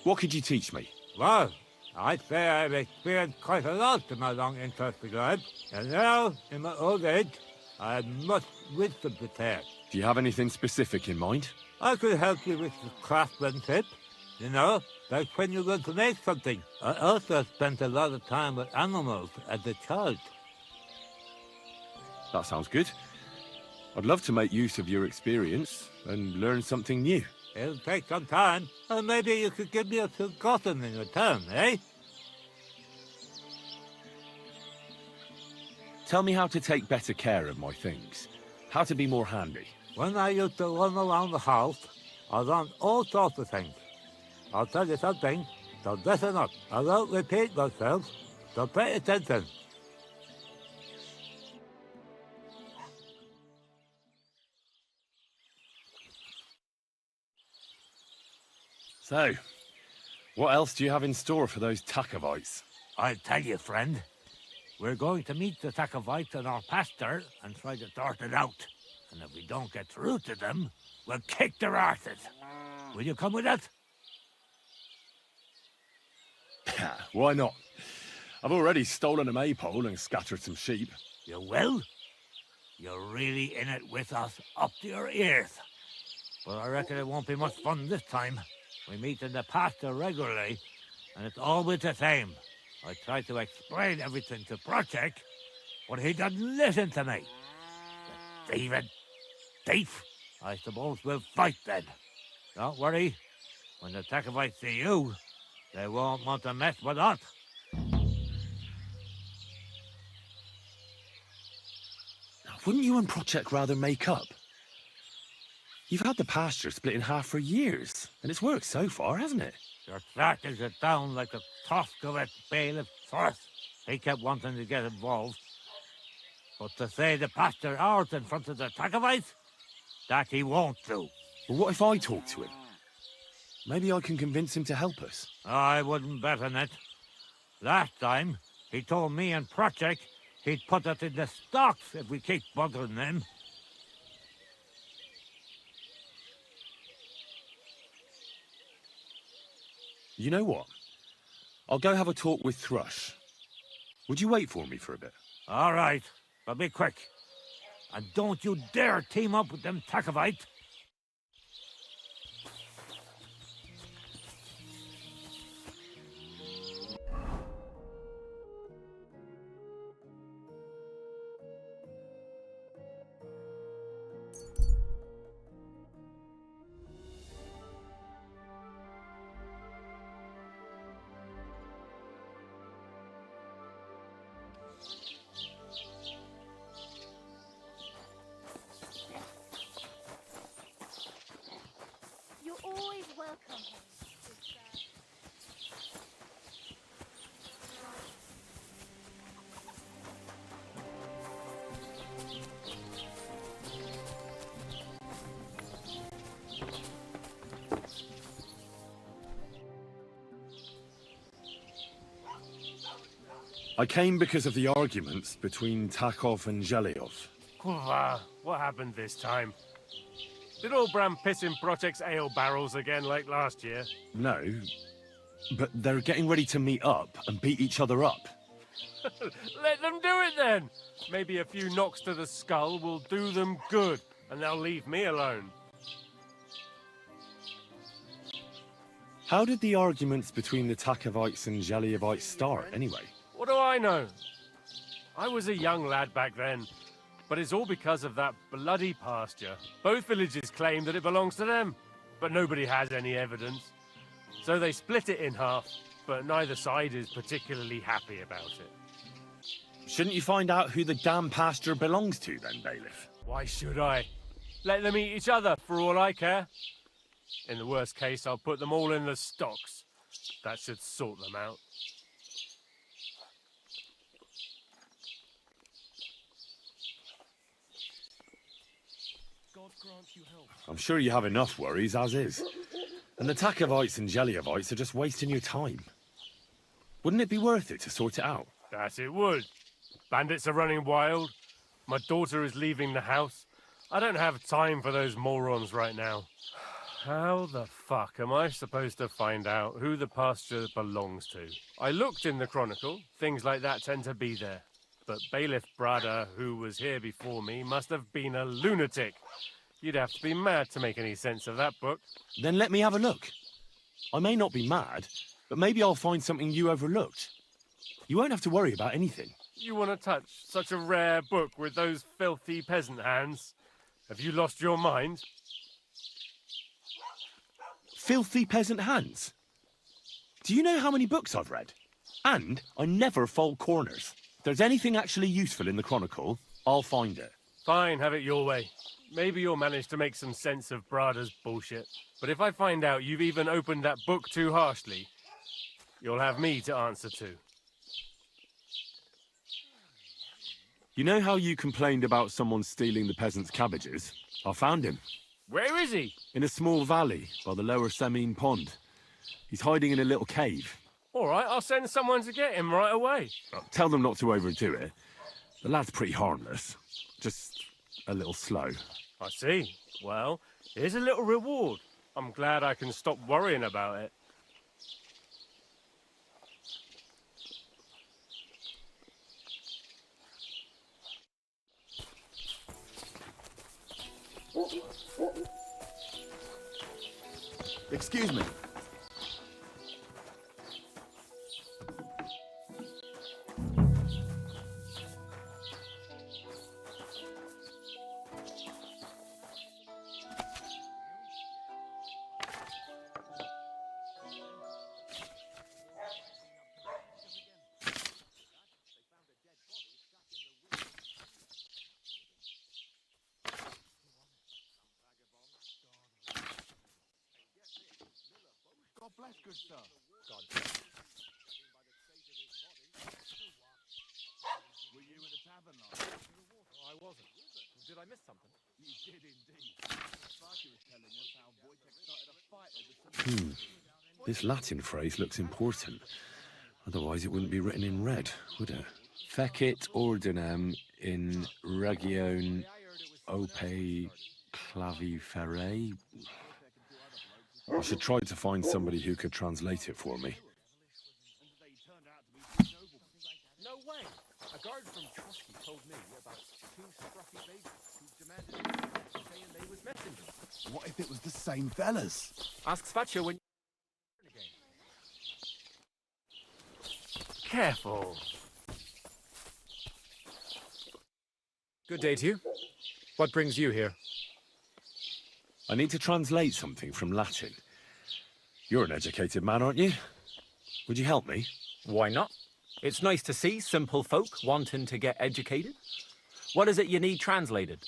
What could you teach me? Well, I'd say I've experienced quite a lot in my long interesting life, and now, in my old age, I have much wisdom to share. Do you have anything specific in mind? I could help you with the craftsmanship, you know, like when you're going to make something. I also spent a lot of time with animals as a child. That sounds good. I'd love to make use of your experience and learn something new. It'll take some time, and maybe you could give me a forgotten in return, eh? Tell me how to take better care of my things. How to be more handy. When I used to run around the house, I learned all sorts of things. I'll tell you something, so listen up. I won't repeat myself, so pay attention. So, what else do you have in store for those Takovites? I'll tell you, friend. We're going to meet the Takovites in our pasture and try to sort it out. And if we don't get through to them, we'll kick their arses. Will you come with us? Why not? I've already stolen a maypole and scattered some sheep. You will? You're really in it with us, up to your ears. But I reckon it won't be much fun this time. We meet in the pasture regularly, and it's always the same. I try to explain everything to Project, but he doesn't listen to me. The thieving thief! I suppose we'll fight then. Don't worry. When the Takovites see you, they won't want to mess with us. Wouldn't you and Project rather make up? You've had the pasture split in half for years, and it's worked so far, hasn't it? You're tracking it down like the tusk of a bailiff first. He kept wanting to get involved. But to say the pasture ours in front of the Takovites, that he won't do. Well, what if I talk to him? Maybe I can convince him to help us. I wouldn't bet on it. Last time, he told me and Project he'd put us in the stocks if we keep bothering them. You know what? I'll go have a talk with Thrush. Would you wait for me for a bit? All right, but be quick. And don't you dare team up with them Takovites. You're always welcome. I came because of the arguments between Takov and Zhelyov. What happened this time? Did old Bram piss in Project's ale barrels again like last year? No, but they're getting ready to meet up and beat each other up. Let them do it then! Maybe a few knocks to the skull will do them good, and they'll leave me alone. How did the arguments between the Takovites and Zhelyovites start, anyway? What do I know? I was a young lad back then, but it's all because of that bloody pasture. Both villages claim that it belongs to them, but nobody has any evidence. So they split it in half, but neither side is particularly happy about it. Shouldn't you find out who the damn pasture belongs to then, Bailiff? Why should I? Let them eat each other, for all I care. In the worst case, I'll put them all in the stocks. That should sort them out. God grant you help. I'm sure you have enough worries as is. And the Takovites and Zhelyovites are just wasting your time. Wouldn't it be worth it to sort it out? That it would. Bandits are running wild. My daughter is leaving the house. I don't have time for those morons right now. How the fuck am I supposed to find out who the pasture belongs to? I looked in the Chronicle. Things like that tend to be there. But Bailiff Brada, who was here before me, must have been a lunatic. You'd have to be mad to make any sense of that book. Then let me have a look. I may not be mad, but maybe I'll find something you overlooked. You won't have to worry about anything. You want to touch such a rare book with those filthy peasant hands? Have you lost your mind? Filthy peasant hands? Do you know how many books I've read? And I never fold corners. If there's anything actually useful in the Chronicle, I'll find it. Fine, have it your way. Maybe you'll manage to make some sense of Brada's bullshit. But if I find out you've even opened that book too harshly, you'll have me to answer to. You know how you complained about someone stealing the peasants' cabbages? I found him. Where is he? In a small valley by the lower Semine Pond. He's hiding in a little cave. All right, I'll send someone to get him right away. Tell them not to overdo it. The lad's pretty harmless. Just a little slow. I see. Well, here's a little reward. I'm glad I can stop worrying about it. Excuse me. God bless, good sir. God bless. Were you at the tavern last night? I wasn't. Did I miss something? You did indeed. Sparky was telling us how Wojtek started a fight over some... This Latin phrase looks important. Otherwise it wouldn't be written in red, would it? Fecit ordinem in region ope claviferae. I should try to find somebody who could translate it for me. No way! A guard from Trotsky told me about two scruffy babies who demanded saying they was messengers. What if it was the same fellas? Ask Svacha when again. Careful. Good day to you. What brings you here? I need to translate something from Latin. You're an educated man, aren't you? Would you help me? Why not? It's nice to see simple folk wanting to get educated. What is it you need translated?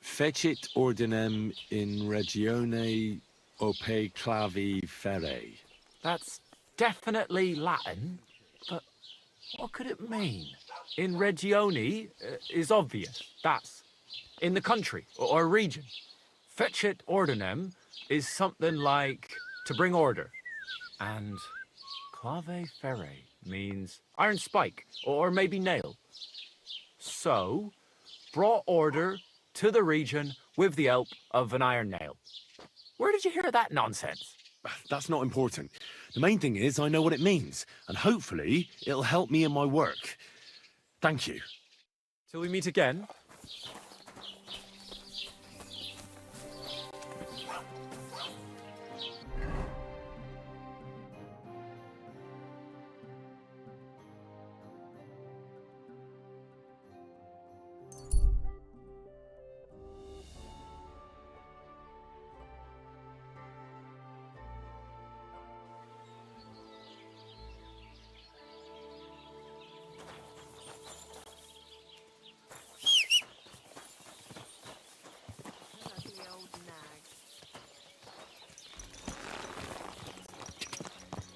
Fecit ordinem in regione ope claviferae. That's definitely Latin, but what could it mean? In regione is obvious. That's in the country or region. Fecit ordinem is something like to bring order. And clave ferre means iron spike or maybe nail. So, brought order to the region with the help of an iron nail. Where did you hear that nonsense? That's not important. The main thing is I know what it means, and hopefully it'll help me in my work. Thank you. Till we meet again.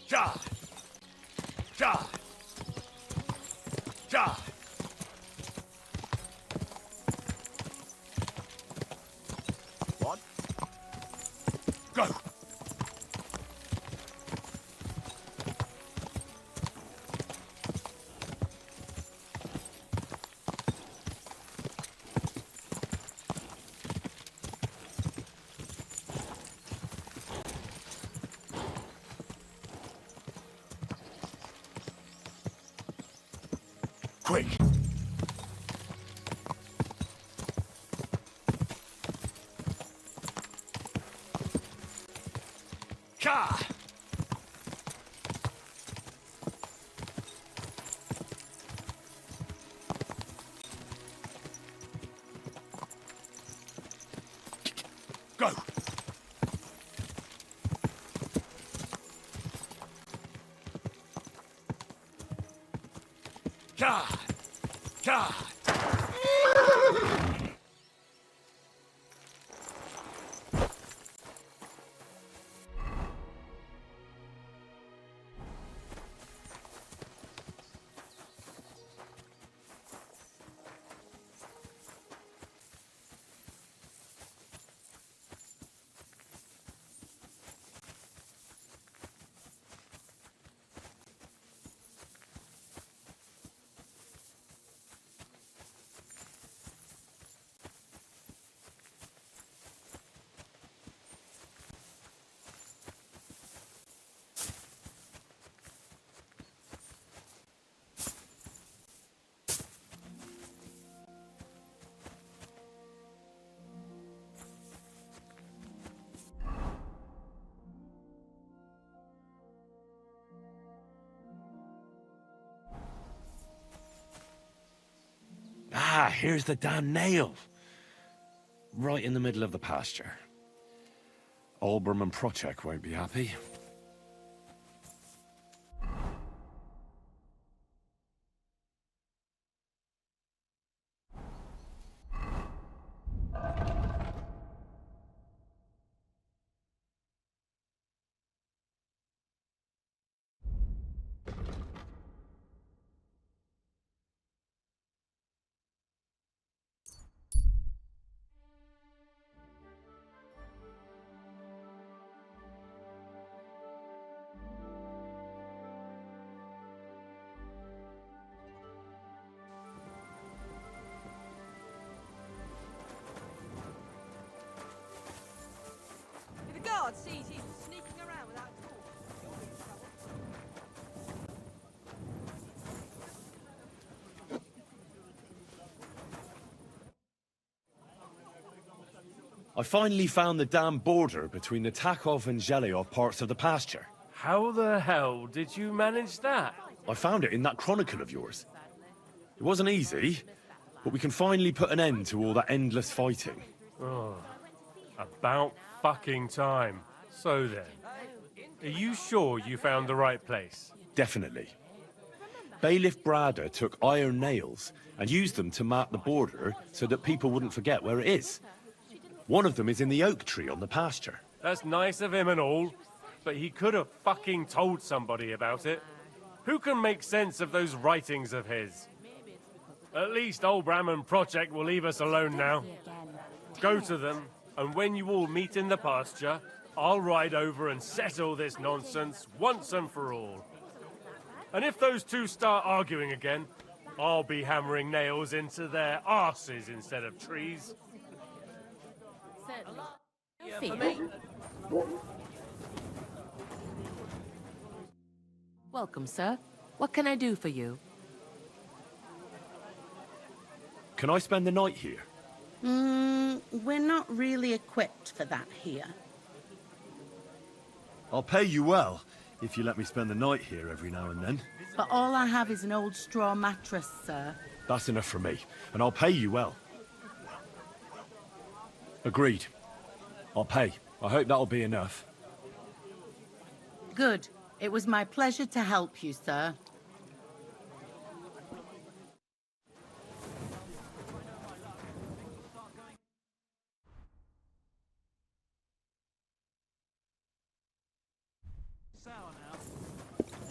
Ja! Ja! Ja! What? Go! quick. Cha! Go! Cha! Cha! Ah, here's the damn nail. Right in the middle of the pasture. Olbram and Prochek won't be happy. If a guard sees you sneaking around without a torch, you'll be in trouble. I finally found the damn border between the Takov and Zhelyov parts of the pasture. How the hell did you manage that? I found it in that chronicle of yours. It wasn't easy, but we can finally put an end to all that endless fighting. Oh, about fucking time. So then, are you sure you found the right place? Definitely. Bailiff Brada took iron nails and used them to mark the border so that people wouldn't forget where it is. One of them is in the oak tree on the pasture. That's nice of him and all, but he could have fucking told somebody about it. Who can make sense of those writings of his? At least Olbram and Prochek will leave us alone now. Go to them, and when you all meet in the pasture, I'll ride over and settle this nonsense once and for all. And if those two start arguing again, I'll be hammering nails into their arses instead of trees. Welcome, sir. What can I do for you? Can I spend the night here? We're not really equipped for that here. I'll pay you well if you let me spend the night here every now and then. But all I have is an old straw mattress, sir. That's enough for me, and I'll pay you well. Agreed. I'll pay. I hope that'll be enough. Good. It was my pleasure to help you, sir.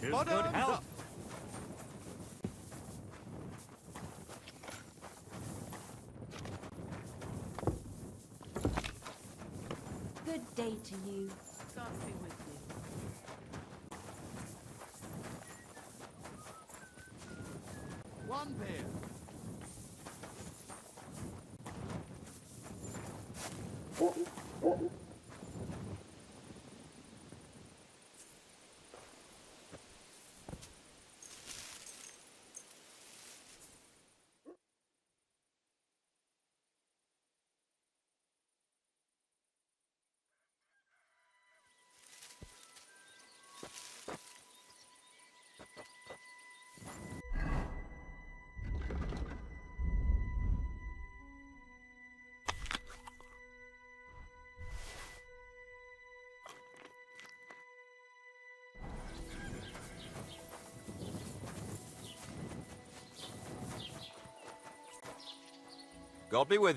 To good health. Good day to you. God be with you. One beer. God be with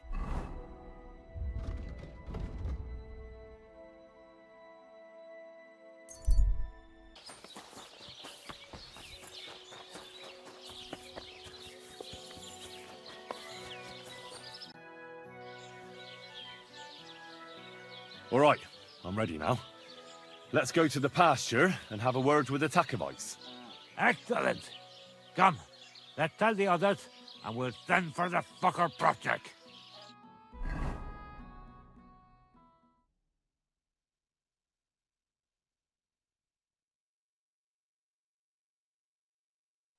All right, I'm ready now. Let's go to the pasture and have a word with the Tacovites. Excellent. Come, let's tell the others, and we'll send for the fucker project.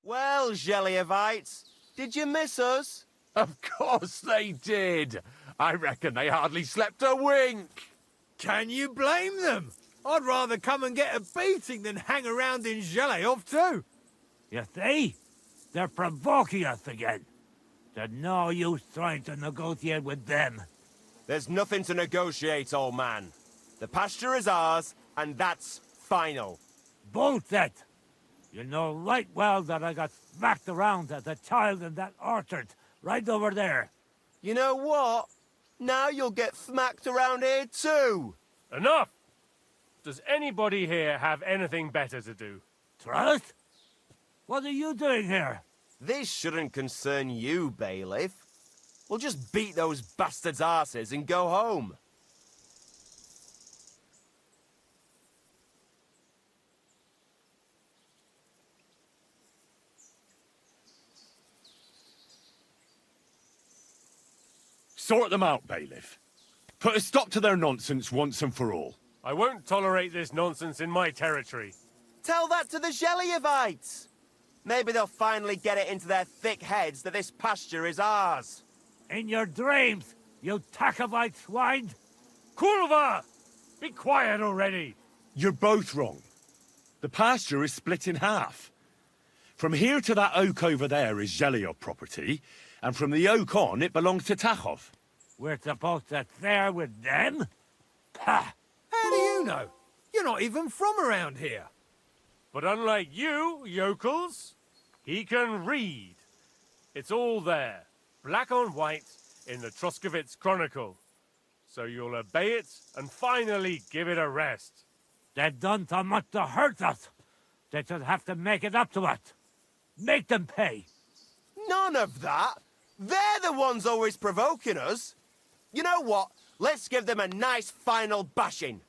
Well, Geliovites, did you miss us? Of course they did. I reckon they hardly slept a wink. Can you blame them? I'd rather come and get a beating than hang around in Geliof too. You see? They're provoking us again. There's no use trying to negotiate with them. There's nothing to negotiate, old man. The pasture is ours, and that's final. Bullshit! You know right well that I got smacked around as a child in that orchard, right over there. You know what? Now you'll get smacked around here too. Enough! Does anybody here have anything better to do? Truth? What are you doing here? This shouldn't concern you, bailiff. We'll just beat those bastards' asses and go home. Sort them out, bailiff. Put a stop to their nonsense once and for all. I won't tolerate this nonsense in my territory. Tell that to the Geliovites. Maybe they'll finally get it into their thick heads that this pasture is ours. In your dreams, you Tacovite swine! Kulva! Be quiet already! You're both wrong. The pasture is split in half. From here to that oak over there is Geliov property, and from the oak on, it belongs to Tachov. We're supposed to share with them? Ha! How do you know? You're not even from around here. But unlike you, yokels, he can read. It's all there, black on white, in the Troskovitz Chronicle. So you'll obey it and finally give it a rest. They've done so much to hurt us. They should have to make it up to us. Make them pay. None of that. They're the ones always provoking us. You know what? Let's give them a nice final bashing.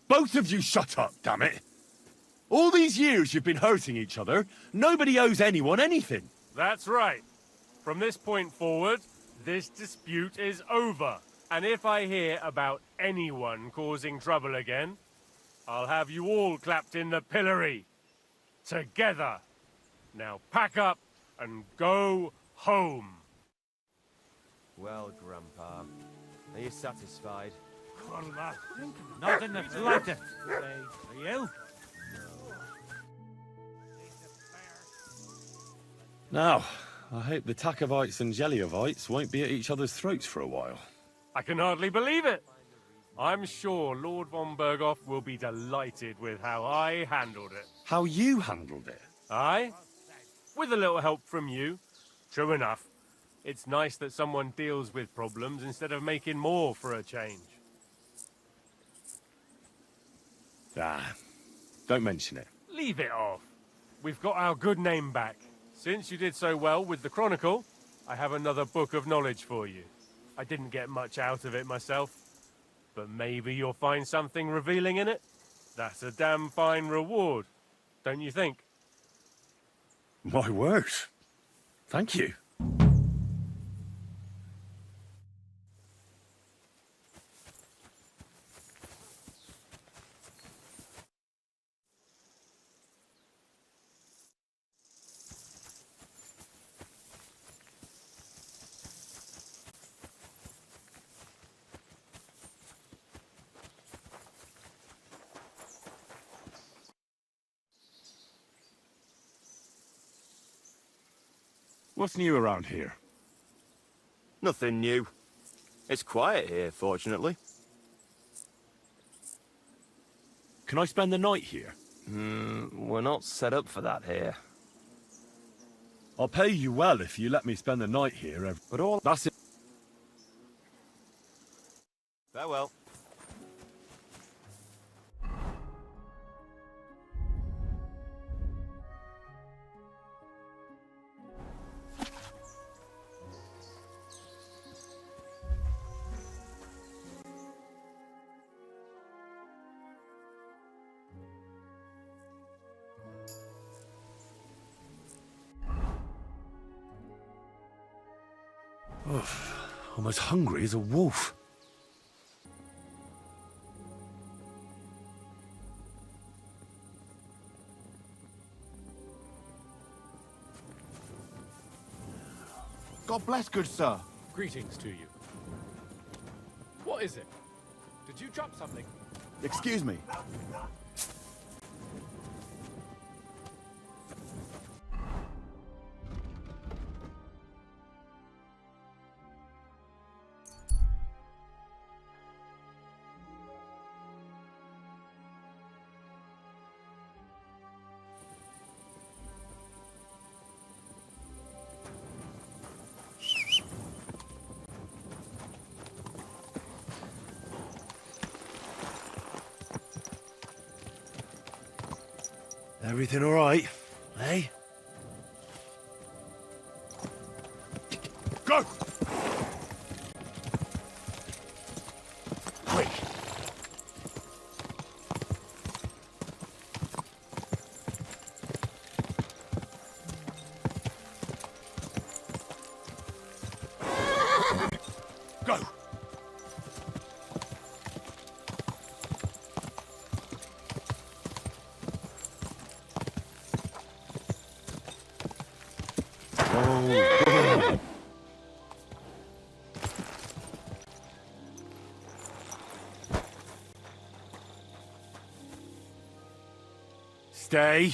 Both of you shut up, damn it! All these years you've been hurting each other, nobody owes anyone anything. That's right. From this point forward, this dispute is over. And if I hear about anyone causing trouble again, I'll have you all clapped in the pillory. Together. Now pack up and go home. Well, Grandpa, are you satisfied? Kurva. Not in the slightest. Are you? Now, I hope the Tacovites and Geliovites won't be at each other's throats for a while. I can hardly believe it. I'm sure Lord von Berghoff will be delighted with how I handled it. How you handled it? Aye? With a little help from you. True enough. It's nice that someone deals with problems instead of making more for a change. Ah, don't mention it. Leave it off. We've got our good name back. Since you did so well with the Chronicle, I have another book of knowledge for you. I didn't get much out of it myself, but maybe you'll find something revealing in it. That's a damn fine reward, don't you think? My word. Thank you. What's new around here? Nothing new. It's quiet here, fortunately. Can I spend the night here? We're not set up for that here. I'll pay you well if you let me spend the night here. But all that's it. Farewell. I'm as hungry as a wolf. God bless, good sir. Greetings to you. What is it? Did you drop something? Excuse me. Everything all right, eh? Go! Quick! Go! Stay.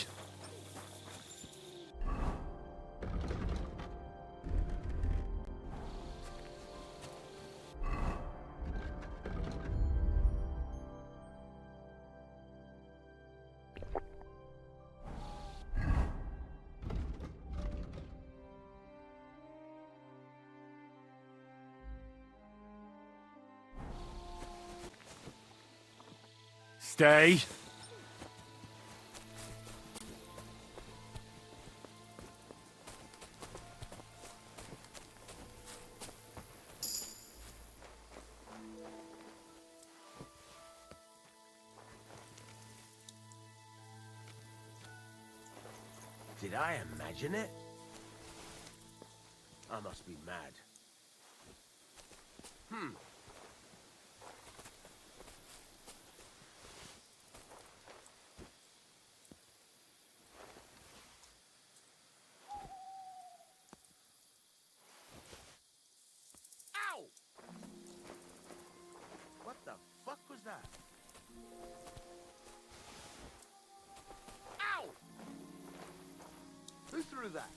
Stay. Did I imagine it? I must be mad. Ow! What the fuck was that? Ow! Who threw that?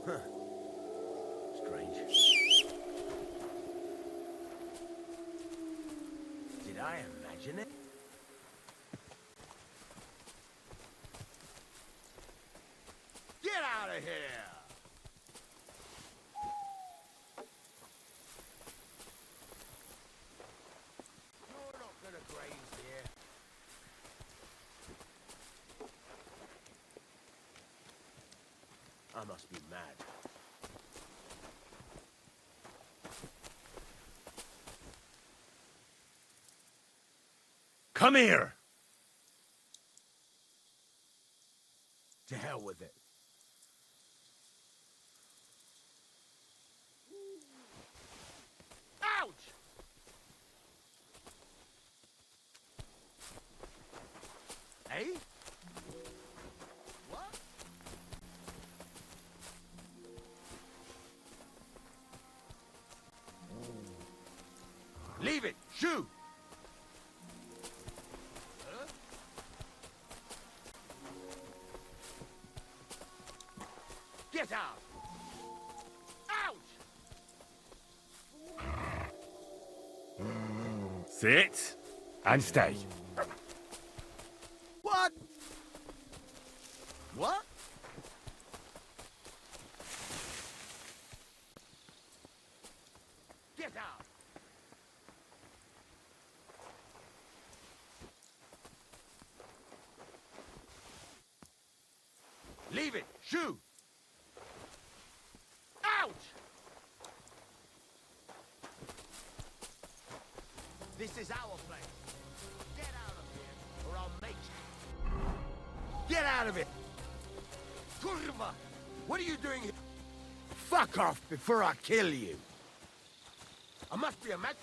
Huh. Strange. Did I imagine it? Get out of here! You're not gonna graze here. I must be mad. Come here! To hell with it. Ouch! Eh? What? Leave it! Shoot! Huh? Get out! Ouch! Sit and stay. What? What? Get out! Leave it! Shoot! Ouch! This is our place. Get out of here, or I'll make you. Get out of it! Kurva! What are you doing here? Fuck off before I kill you. I must be a match.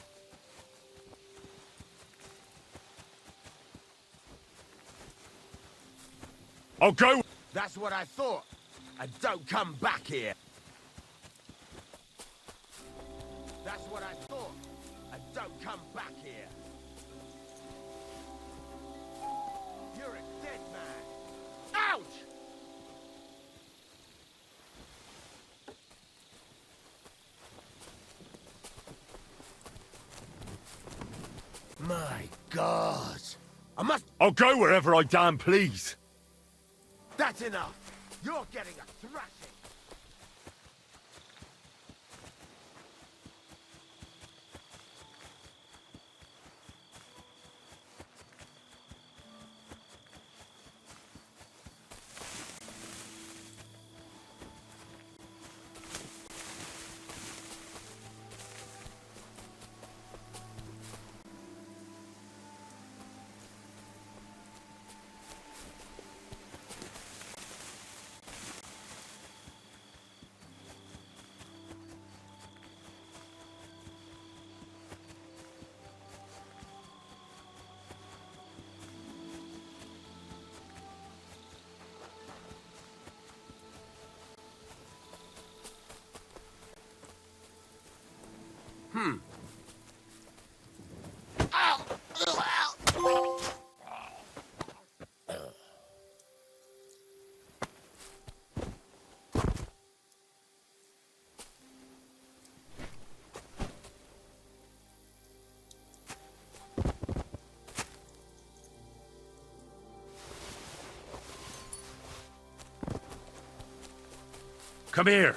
I'll go. That's what I thought. And don't come back here. That's what I thought. And don't come back here. You're a dead man. Ouch! My God. I must... I'll go wherever I damn please. That's enough. You're getting a thrashing. Come here.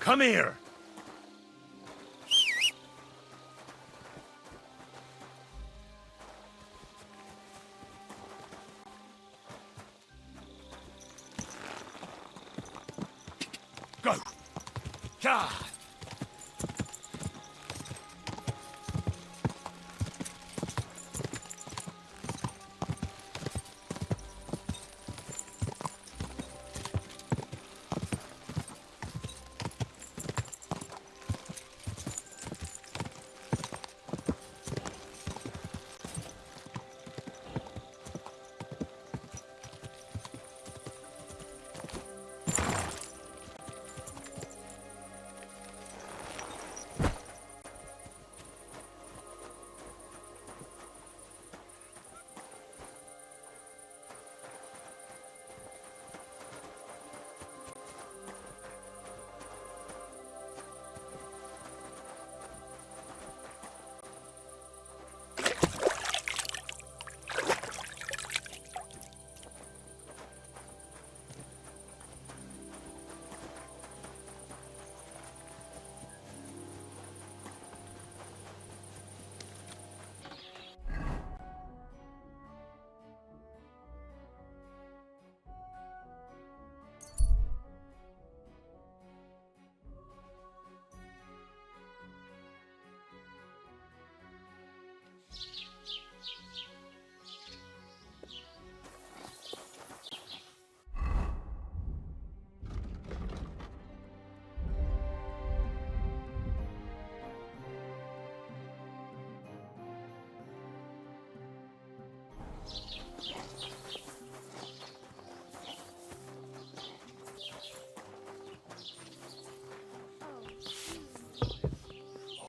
Come here. Go. Yeah.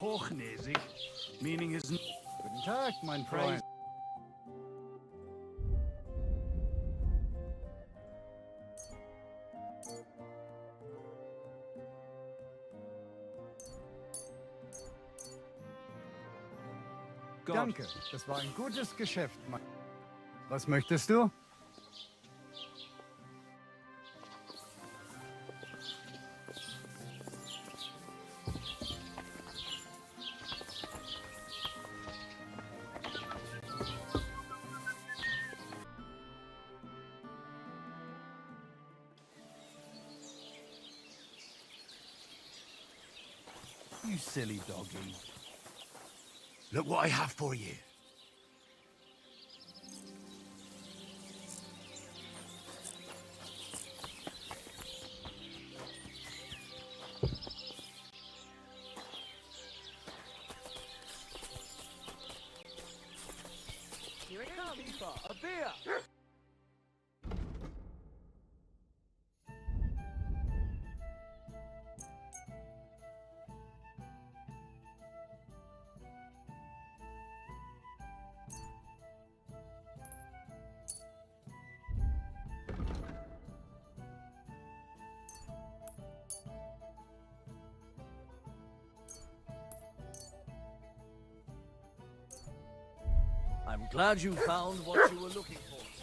hochnäsig, meaning his... Guten Tag, mein Freund. Danke, das war ein gutes Geschäft, Mann. Was möchtest du? You silly doggy. Look what I have for you. Here it comes. A beer! I'm glad you found what you were looking for.